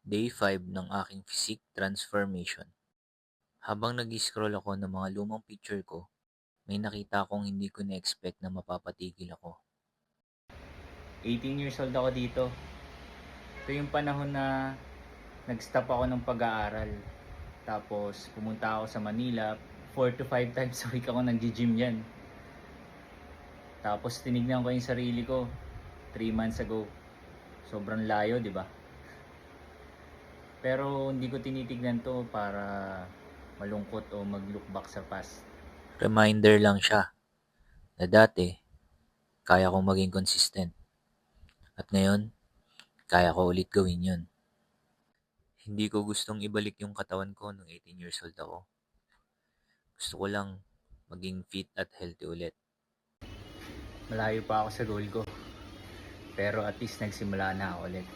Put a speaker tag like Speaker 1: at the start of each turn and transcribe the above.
Speaker 1: Day 5 ng aking physique transformation. Habang nag-scroll ako ng mga lumang picture ko, may nakita akong hindi ko na-expect na mapapatigil ako.
Speaker 2: 18 years old ako dito. Ito yung panahon na nag-stop ako ng pag-aaral. Tapos pumunta ako sa Manila. 4 to 5 times a week ako nag-gym yan. Tapos tinignan ko yung sarili ko 3 months ago. Sobrang layo, di ba? Pero hindi ko tinitignan to para malungkot o mag-look back sa past.
Speaker 1: Reminder lang siya na dati, kaya kong maging consistent. At ngayon, kaya ko ulit gawin yun. Hindi ko gustong ibalik yung katawan ko nung 18 years old ako. Gusto ko lang maging fit at healthy ulit.
Speaker 2: Malayo pa ako sa goal ko. Pero at least nagsimula na ako ulit.